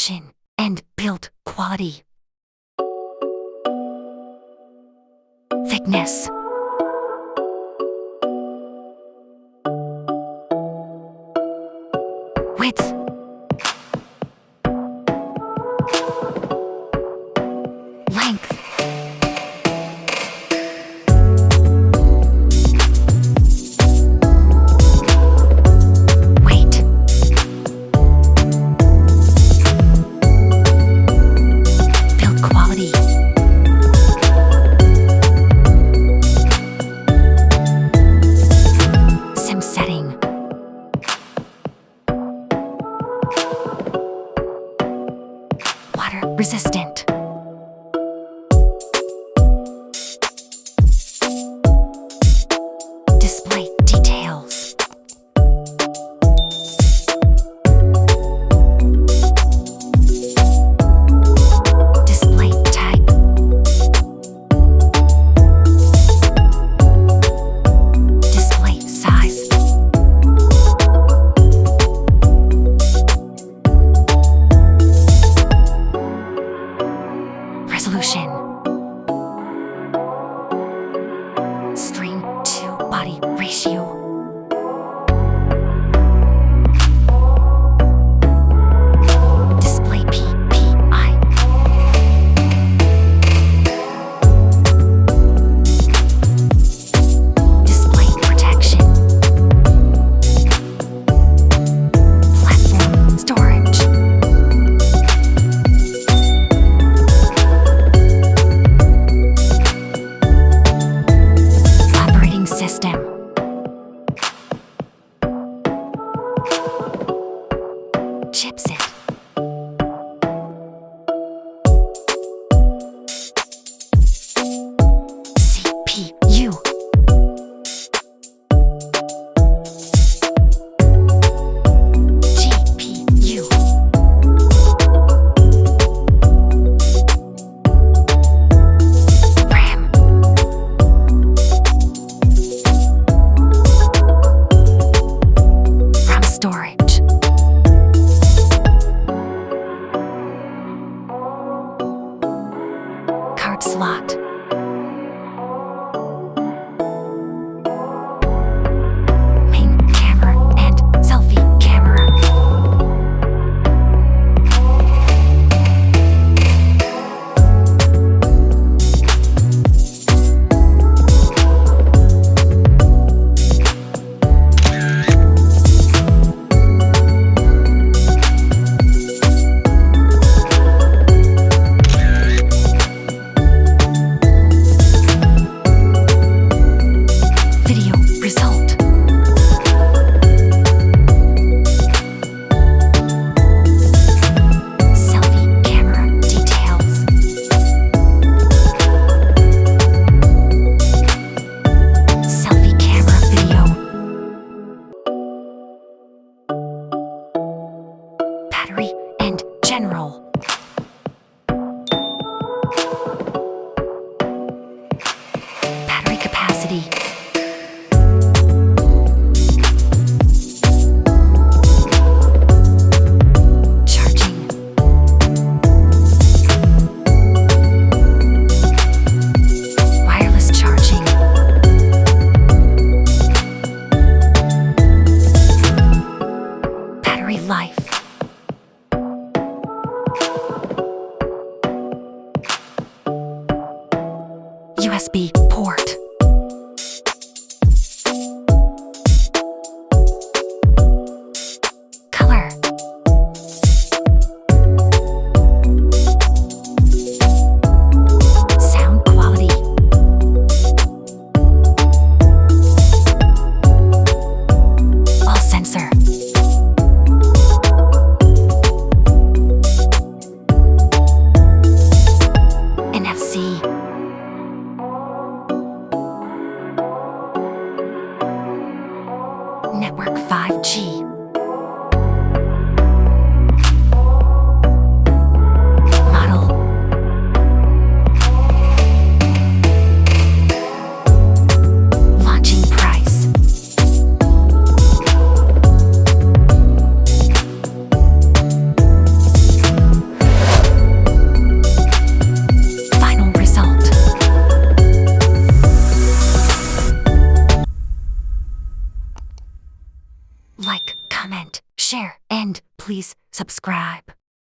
resolution, and build quality. Thickness. Width. Length. Weight. Build quality. Sim setting. Water resistant. Display details. Display type. Display size. Resolution. Stream to body ratio. Display PPI. Display protection. Platform storage. Operating system. Chipset. CPU. GPU. RAM. RAM storage. Card slot. Main camera and selfie camera. Video result. Selfie camera details. Selfie camera video. Battery and general. Battery capacity. Charging. Wireless charging. Battery life. USB port. Color. Sound quality. All sensor. NFC. Network 5G. Model. Launching price. share, and please subscribe.